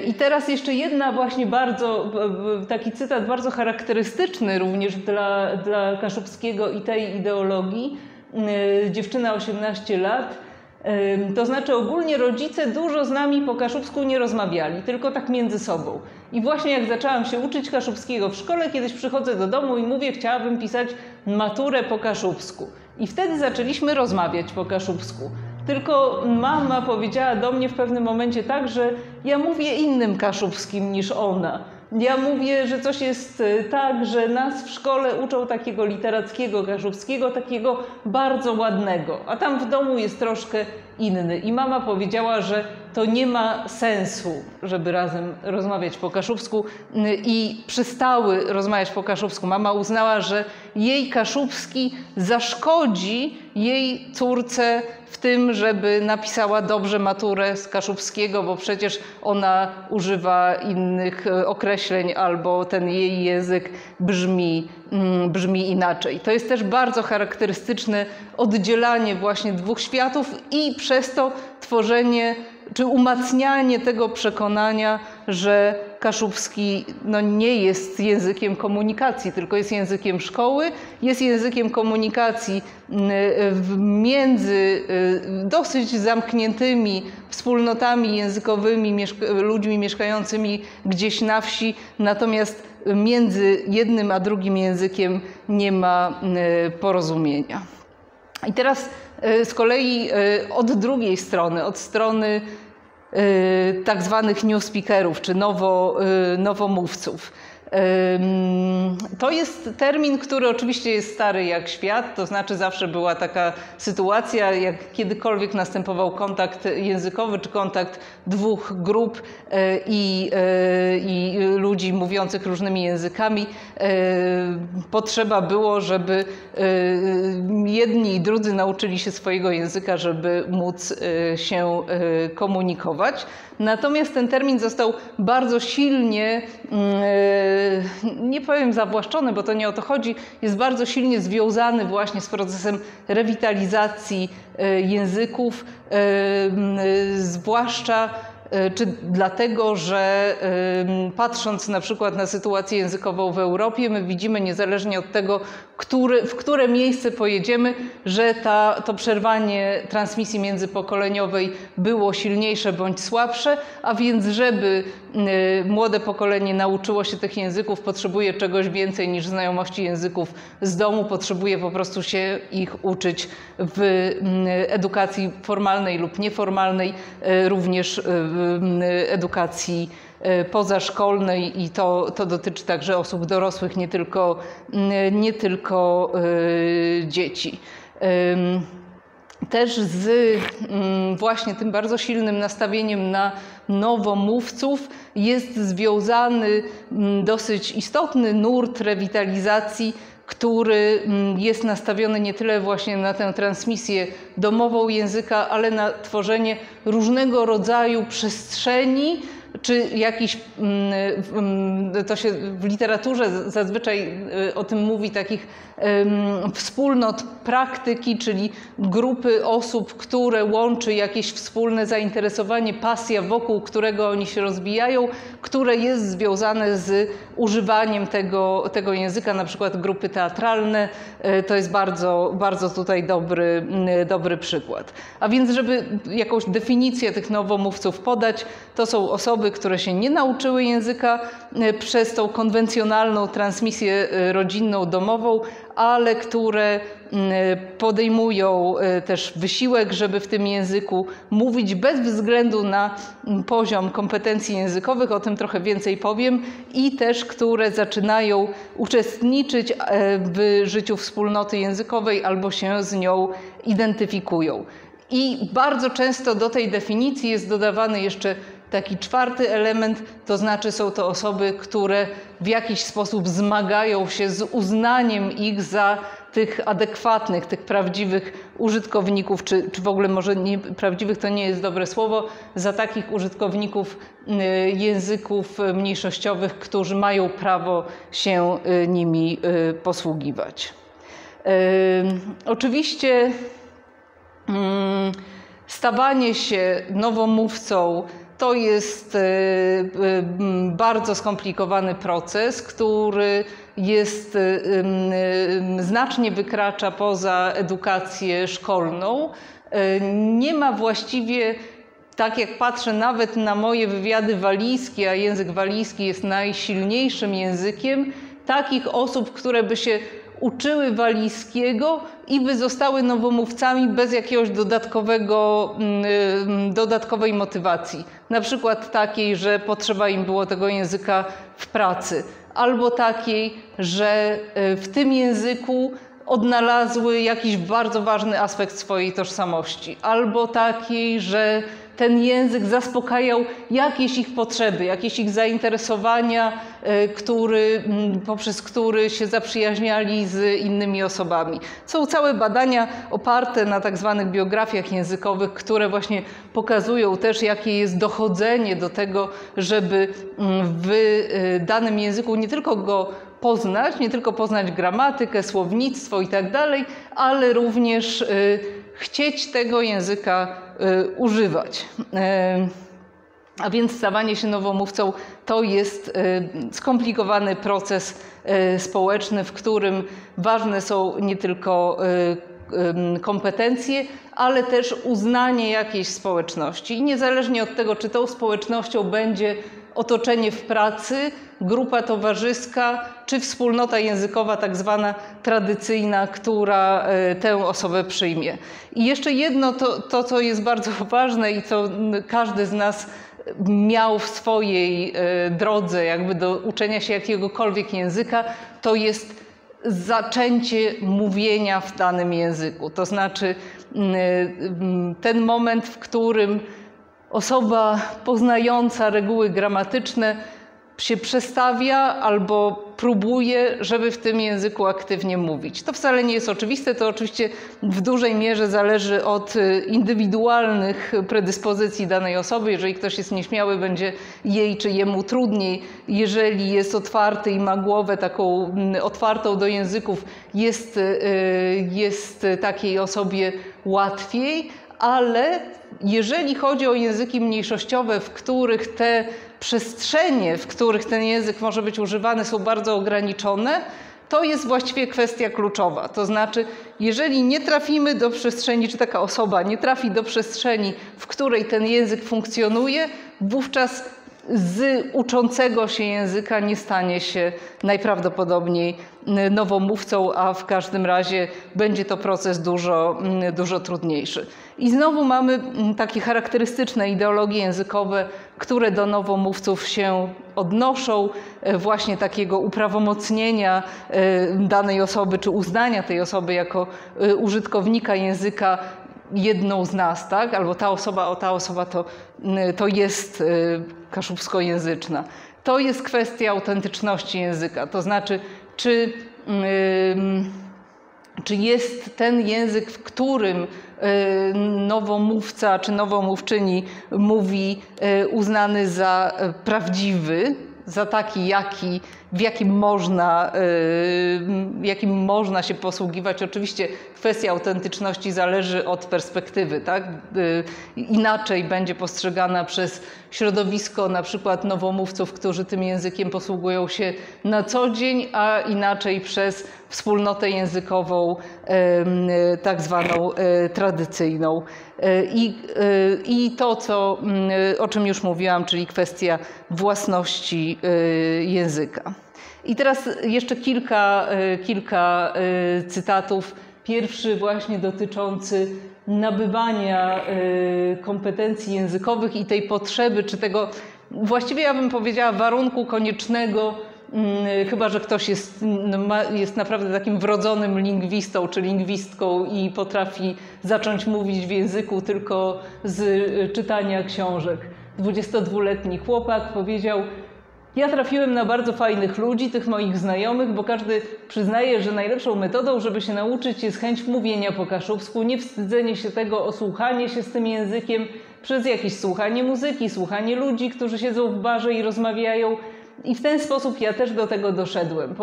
I teraz jeszcze jedna właśnie taki cytat bardzo charakterystyczny również dla Kaszubskiego i tej ideologii. Dziewczyna 18 lat. To znaczy ogólnie rodzice dużo z nami po kaszubsku nie rozmawiali, tylko tak między sobą. I właśnie jak zaczęłam się uczyć kaszubskiego w szkole, kiedyś przychodzę do domu i mówię, chciałabym pisać maturę po kaszubsku. I wtedy zaczęliśmy rozmawiać po kaszubsku. Tylko mama powiedziała do mnie w pewnym momencie tak, że ja mówię innym kaszubskim niż ona. Ja mówię, że coś jest tak, że nas w szkole uczą takiego literackiego kaszubskiego, takiego bardzo ładnego, a tam w domu jest troszkę inny. I mama powiedziała, że to nie ma sensu, żeby razem rozmawiać po kaszubsku, i przestały rozmawiać po kaszubsku. Mama uznała, że jej kaszubski zaszkodzi jej córce w tym, żeby napisała dobrze maturę z kaszubskiego, bo przecież ona używa innych określeń albo ten jej język brzmi inaczej. To jest też bardzo charakterystyczne oddzielanie właśnie dwóch światów i przez to tworzenie czy umacnianie tego przekonania, że kaszubski nie jest językiem komunikacji, tylko jest językiem szkoły, jest językiem komunikacji między dosyć zamkniętymi wspólnotami językowymi, ludźmi mieszkającymi gdzieś na wsi, natomiast między jednym a drugim językiem nie ma porozumienia. I teraz z kolei od drugiej strony, od strony tak zwanych new speakerów, czy nowomówców. To jest termin, który oczywiście jest stary jak świat, to znaczy zawsze była taka sytuacja, jak kiedykolwiek następował kontakt językowy, czy kontakt dwóch grup i ludzi mówiących różnymi językami, potrzeba było, żeby jedni i drudzy nauczyli się swojego języka, żeby móc się komunikować. Natomiast ten termin został bardzo silnie, nie powiem zawłaszczony, bo to nie o to chodzi, jest bardzo silnie związany właśnie z procesem rewitalizacji języków, zwłaszcza czy dlatego, że patrząc na przykład na sytuację językową w Europie, my widzimy niezależnie od tego, w które miejsce pojedziemy, że to przerwanie transmisji międzypokoleniowej było silniejsze bądź słabsze, a więc żeby młode pokolenie nauczyło się tych języków, potrzebuje czegoś więcej niż znajomości języków z domu, potrzebuje po prostu się ich uczyć w edukacji formalnej lub nieformalnej, również edukacji pozaszkolnej i to dotyczy także osób dorosłych, nie tylko dzieci. Też z właśnie tym bardzo silnym nastawieniem na nowomówców jest związany dosyć istotny nurt rewitalizacji, który jest nastawiony nie tyle właśnie na tę transmisję domową języka, ale na tworzenie różnego rodzaju przestrzeni, czy jakiś, to się w literaturze zazwyczaj o tym mówi, takich wspólnot praktyki, czyli grupy osób, które łączy jakieś wspólne zainteresowanie, pasja, wokół którego oni się rozwijają, które jest związane z używaniem tego języka, na przykład grupy teatralne. To jest bardzo, bardzo tutaj dobry przykład. A więc, żeby jakąś definicję tych nowomówców podać, to są osoby, które się nie nauczyły języka przez tą konwencjonalną transmisję rodzinną, domową, ale które podejmują też wysiłek, żeby w tym języku mówić bez względu na poziom kompetencji językowych, o tym trochę więcej powiem, i też które zaczynają uczestniczyć w życiu wspólnoty językowej albo się z nią identyfikują. I bardzo często do tej definicji jest dodawany jeszcze taki czwarty element, to znaczy są to osoby, które w jakiś sposób zmagają się z uznaniem ich za tych adekwatnych, tych prawdziwych użytkowników, czy w ogóle może nie prawdziwych, to nie jest dobre słowo, za takich użytkowników języków mniejszościowych, którzy mają prawo się nimi posługiwać. Oczywiście stawanie się nowomówcą to jest bardzo skomplikowany proces, który znacznie wykracza poza edukację szkolną. Nie ma właściwie, tak jak patrzę nawet na moje wywiady walijskie, a język walijski jest najsilniejszym językiem, takich osób, które by się uczyły walijskiego i by zostały nowomówcami bez jakiegoś dodatkowej motywacji. Na przykład takiej, że potrzeba im było tego języka w pracy, albo takiej, że w tym języku odnalazły jakiś bardzo ważny aspekt swojej tożsamości, albo takiej, że ten język zaspokajał jakieś ich potrzeby, jakieś ich zainteresowania, poprzez który się zaprzyjaźniali z innymi osobami. Są całe badania oparte na tak zwanych biografiach językowych, które właśnie pokazują też, jakie jest dochodzenie do tego, żeby w danym języku nie tylko go poznać, nie tylko poznać gramatykę, słownictwo i tak dalej, ale również chcieć tego języka używać. A więc stawanie się nowomówcą to jest skomplikowany proces społeczny, w którym ważne są nie tylko kompetencje, ale też uznanie jakiejś społeczności. I niezależnie od tego, czy tą społecznością będzie otoczenie w pracy, grupa towarzyska czy wspólnota językowa tak zwana tradycyjna, która tę osobę przyjmie. I jeszcze jedno, to co jest bardzo ważne i co każdy z nas miał w swojej drodze jakby do uczenia się jakiegokolwiek języka, to jest zaczęcie mówienia w danym języku. To znaczy ten moment, w którym osoba poznająca reguły gramatyczne się przestawia albo próbuje, żeby w tym języku aktywnie mówić. To wcale nie jest oczywiste, to oczywiście w dużej mierze zależy od indywidualnych predyspozycji danej osoby. Jeżeli ktoś jest nieśmiały, będzie jej czy jemu trudniej. Jeżeli jest otwarty i ma głowę taką otwartą do języków, jest takiej osobie łatwiej, ale jeżeli chodzi o języki mniejszościowe, w których te przestrzenie, w których ten język może być używany, są bardzo ograniczone, to jest właściwie kwestia kluczowa. To znaczy, jeżeli nie trafimy do przestrzeni, czy taka osoba nie trafi do przestrzeni, w której ten język funkcjonuje, wówczas z uczącego się języka nie stanie się najprawdopodobniej nowomówcą, a w każdym razie będzie to proces dużo trudniejszy. I znowu mamy takie charakterystyczne ideologie językowe, które do nowomówców się odnoszą, właśnie takiego uprawomocnienia danej osoby, czy uznania tej osoby jako użytkownika języka, jedną z nas, tak? Albo ta osoba to jest kaszubskojęzyczna. To jest kwestia autentyczności języka, to znaczy, czy jest ten język, w którym nowomówca czy nowomówczyni mówi, uznany za prawdziwy, za taki, w jakim można się posługiwać. Oczywiście kwestia autentyczności zależy od perspektywy, tak? Inaczej będzie postrzegana przez środowisko na przykład nowomówców, którzy tym językiem posługują się na co dzień, a inaczej przez wspólnotę językową tak zwaną tradycyjną. I to, o czym już mówiłam, czyli kwestia własności języka. I teraz jeszcze kilka cytatów. Pierwszy właśnie dotyczący nabywania kompetencji językowych i tej potrzeby, czy tego, właściwie ja bym powiedziała, warunku koniecznego, chyba że ktoś jest naprawdę takim wrodzonym lingwistą czy lingwistką i potrafi zacząć mówić w języku tylko z czytania książek. 22-letni chłopak powiedział: ja trafiłem na bardzo fajnych ludzi, tych moich znajomych, bo każdy przyznaje, że najlepszą metodą, żeby się nauczyć, jest chęć mówienia po kaszubsku, nie wstydzenie się tego, osłuchanie się z tym językiem przez jakieś słuchanie muzyki, słuchanie ludzi, którzy siedzą w barze i rozmawiają. I w ten sposób ja też do tego doszedłem.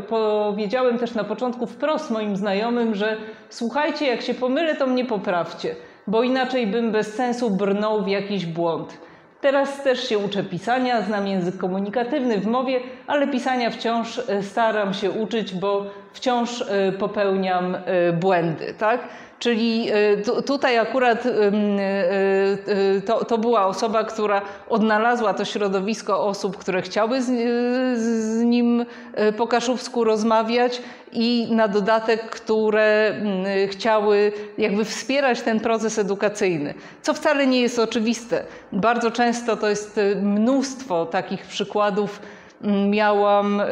Powiedziałem też na początku wprost moim znajomym, że słuchajcie, jak się pomylę, to mnie poprawcie, bo inaczej bym bez sensu brnął w jakiś błąd. Teraz też się uczę pisania, znam język komunikatywny w mowie, ale pisania wciąż staram się uczyć, bo wciąż popełniam błędy, tak? Czyli tutaj akurat to była osoba, która odnalazła to środowisko osób, które chciały z nim po kaszubsku rozmawiać i na dodatek, które chciały jakby wspierać ten proces edukacyjny, co wcale nie jest oczywiste. Bardzo często to jest mnóstwo takich przykładów. Miałam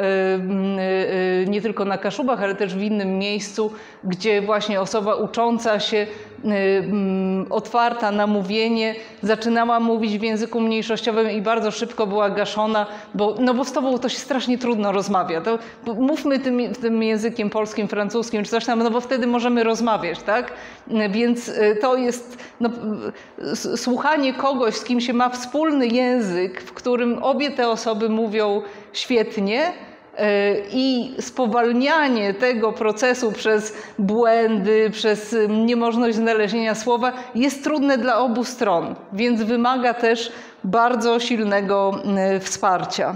nie tylko na Kaszubach, ale też w innym miejscu, gdzie właśnie osoba ucząca się, otwarta na mówienie, zaczynała mówić w języku mniejszościowym i bardzo szybko była gaszona, bo z tobą to się strasznie trudno rozmawia. To mówmy tym językiem polskim, francuskim czy coś tam, bo wtedy możemy rozmawiać, tak? Więc to jest słuchanie kogoś, z kim się ma wspólny język, w którym obie te osoby mówią świetnie, i spowalnianie tego procesu przez błędy, przez niemożność znalezienia słowa jest trudne dla obu stron, więc wymaga też bardzo silnego wsparcia.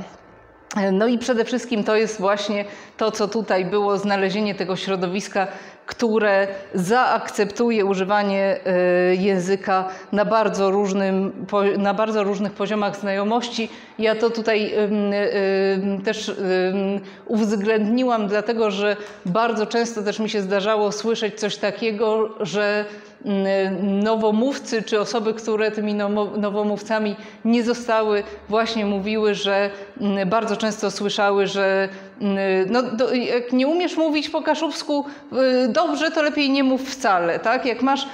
No i przede wszystkim to jest właśnie to, co tutaj było, znalezienie tego środowiska które zaakceptuje używanie języka na bardzo różnych poziomach znajomości. Ja to tutaj też uwzględniłam, dlatego że bardzo często też mi się zdarzało słyszeć coś takiego, że nowomówcy czy osoby, które tymi nowomówcami nie zostały, właśnie mówiły, że bardzo często słyszały, że jak nie umiesz mówić po kaszubsku dobrze, to lepiej nie mów wcale, tak? Jak masz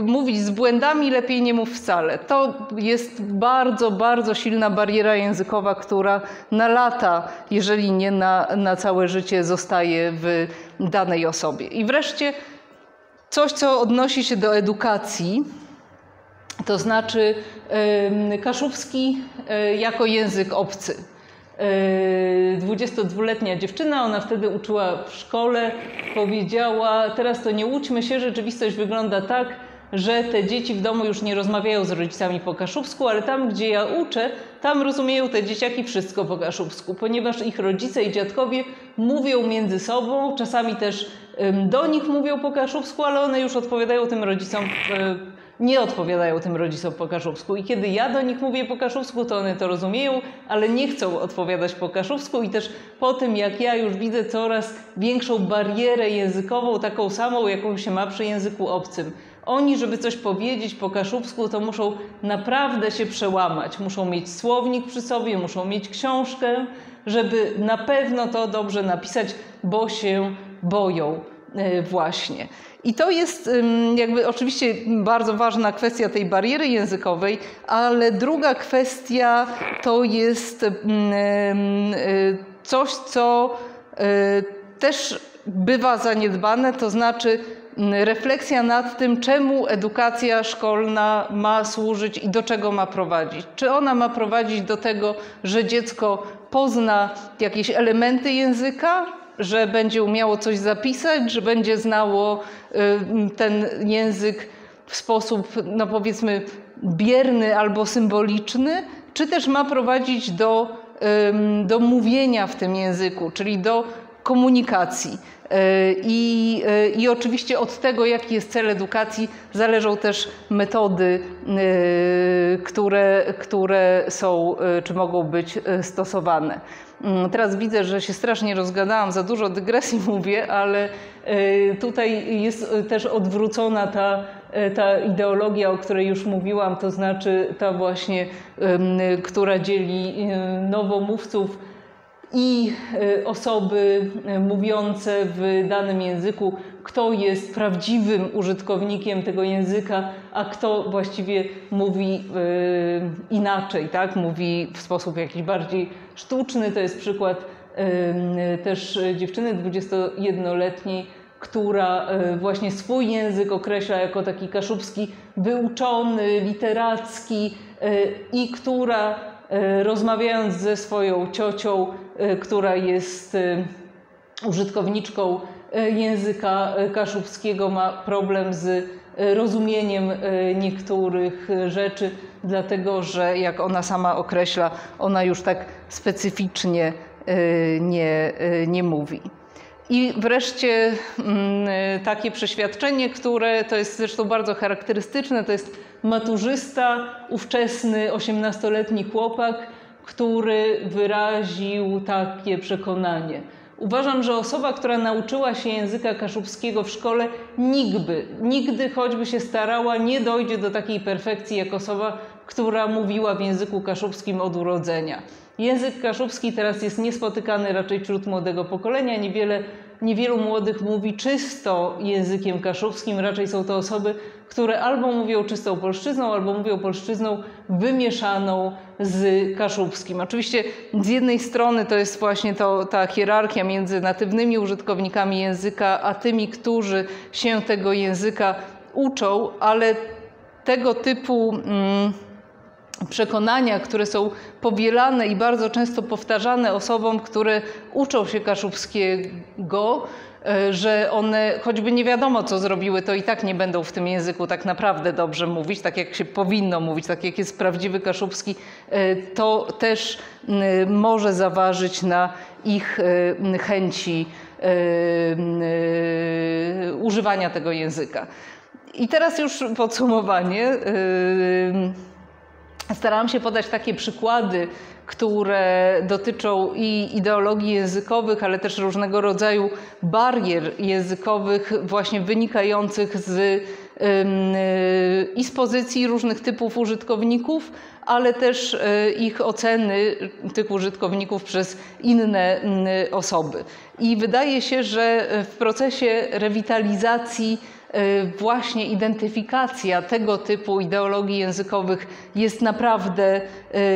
mówić z błędami, lepiej nie mów wcale. To jest bardzo, bardzo silna bariera językowa, która na lata, jeżeli nie na całe życie, zostaje w danej osobie. I wreszcie coś, co odnosi się do edukacji, to znaczy kaszubski jako język obcy. 22-letnia dziewczyna, ona wtedy uczyła w szkole, powiedziała: teraz to nie łudźmy się, rzeczywistość wygląda tak, że te dzieci w domu już nie rozmawiają z rodzicami po kaszubsku, ale tam, gdzie ja uczę, tam rozumieją te dzieciaki wszystko po kaszubsku, ponieważ ich rodzice i dziadkowie mówią między sobą, czasami też do nich mówią po kaszubsku, ale one już odpowiadają tym rodzicom, nie odpowiadają tym rodzicom po kaszubsku. I kiedy ja do nich mówię po kaszubsku, to one to rozumieją, ale nie chcą odpowiadać po kaszubsku. I też po tym, jak ja już widzę coraz większą barierę językową, taką samą, jaką się ma przy języku obcym. Oni, żeby coś powiedzieć po kaszubsku, to muszą naprawdę się przełamać. Muszą mieć słownik przy sobie, muszą mieć książkę, żeby na pewno to dobrze napisać, bo się boją właśnie. I to jest jakby oczywiście bardzo ważna kwestia tej bariery językowej, ale druga kwestia to jest coś, co też bywa zaniedbane, to znaczy refleksja nad tym, czemu edukacja szkolna ma służyć i do czego ma prowadzić. Czy ona ma prowadzić do tego, że dziecko pozna jakieś elementy języka, że będzie umiało coś zapisać, że będzie znało ten język w sposób, no powiedzmy, bierny albo symboliczny, czy też ma prowadzić do mówienia w tym języku, czyli do komunikacji. I oczywiście od tego, jaki jest cel edukacji, zależą też metody, które są czy mogą być stosowane. Teraz widzę, że się strasznie rozgadałam, za dużo dygresji mówię, ale tutaj jest też odwrócona ta ideologia, o której już mówiłam, to znaczy ta właśnie, która dzieli nowomówców i osoby mówiące w danym języku, kto jest prawdziwym użytkownikiem tego języka, a kto właściwie mówi inaczej, tak? Mówi w sposób jakiś bardziej sztuczny. To jest przykład też dziewczyny 21-letniej, która właśnie swój język określa jako taki kaszubski, wyuczony, literacki i która rozmawiając ze swoją ciocią, która jest użytkowniczką języka kaszubskiego, ma problem z rozumieniem niektórych rzeczy, dlatego że, jak ona sama określa, ona już tak specyficznie nie mówi. I wreszcie takie przeświadczenie, które to jest zresztą bardzo charakterystyczne, to jest maturzysta, ówczesny 18-letni chłopak, który wyraził takie przekonanie. Uważam, że osoba, która nauczyła się języka kaszubskiego w szkole, nigdy, choćby się starała, nie dojdzie do takiej perfekcji jak osoba, która mówiła w języku kaszubskim od urodzenia. Język kaszubski teraz jest niespotykany raczej wśród młodego pokolenia. Niewielu młodych mówi czysto językiem kaszubskim. Raczej są to osoby, które albo mówią czystą polszczyzną, albo mówią polszczyzną wymieszaną z kaszubskim. Oczywiście z jednej strony to jest właśnie ta hierarchia między natywnymi użytkownikami języka, a tymi, którzy się tego języka uczą, ale tego typu przekonania, które są powielane i bardzo często powtarzane osobom, które uczą się kaszubskiego, że one, choćby nie wiadomo co zrobiły, to i tak nie będą w tym języku tak naprawdę dobrze mówić, tak jak się powinno mówić, tak jak jest prawdziwy kaszubski, to też może zaważyć na ich chęci używania tego języka. I teraz już podsumowanie. Starałam się podać takie przykłady, które dotyczą i ideologii językowych, ale też różnego rodzaju barier językowych właśnie wynikających i z pozycji różnych typów użytkowników, ale też ich oceny tych użytkowników przez inne osoby. I wydaje się, że w procesie rewitalizacji właśnie identyfikacja tego typu ideologii językowych jest naprawdę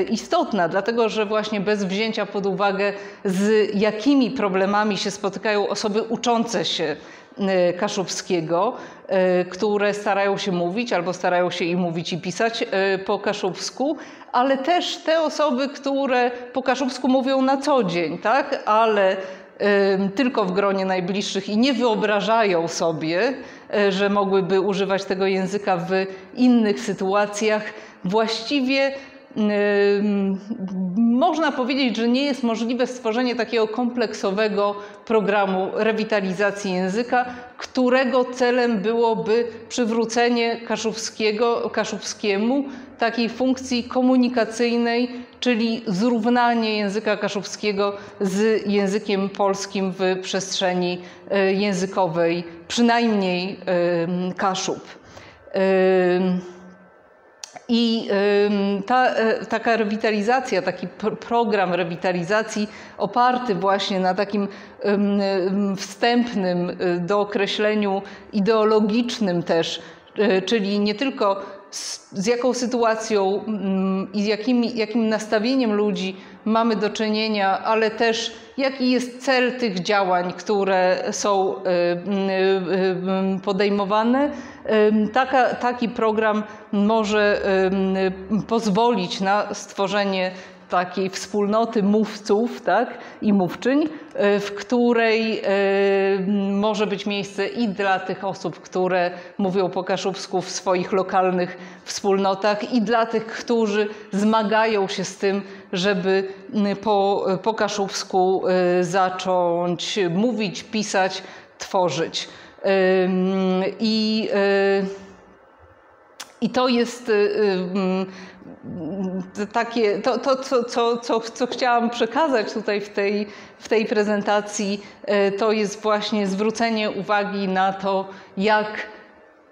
istotna, dlatego że właśnie bez wzięcia pod uwagę, z jakimi problemami się spotykają osoby uczące się kaszubskiego, które starają się mówić albo starają się i mówić i pisać po kaszubsku, ale też te osoby, które po kaszubsku mówią na co dzień, tak? Ale tylko w gronie najbliższych i nie wyobrażają sobie, że mogłyby używać tego języka w innych sytuacjach. Właściwie można powiedzieć, że nie jest możliwe stworzenie takiego kompleksowego programu rewitalizacji języka, którego celem byłoby przywrócenie kaszubskiemu takiej funkcji komunikacyjnej, czyli zrównanie języka kaszubskiego z językiem polskim w przestrzeni językowej, przynajmniej Kaszub. I taka rewitalizacja, taki program rewitalizacji oparty właśnie na takim wstępnym dookreśleniu ideologicznym też, czyli nie tylko z jaką sytuacją i z jakim nastawieniem ludzi mamy do czynienia, ale też jaki jest cel tych działań, które są podejmowane. Taki program może pozwolić na stworzenie takiej wspólnoty mówców, tak, i mówczyń, w której może być miejsce i dla tych osób, które mówią po kaszubsku w swoich lokalnych wspólnotach, i dla tych, którzy zmagają się z tym, żeby po kaszubsku zacząć mówić, pisać, tworzyć. I to jest takie, co chciałam przekazać tutaj w tej prezentacji, to jest właśnie zwrócenie uwagi na to, jak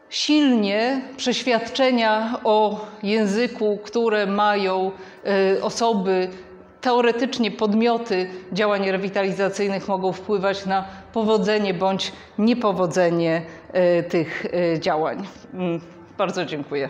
silnie przeświadczenia o języku, które mają osoby, teoretycznie podmioty działań rewitalizacyjnych, mogą wpływać na powodzenie bądź niepowodzenie tych działań. Bardzo dziękuję.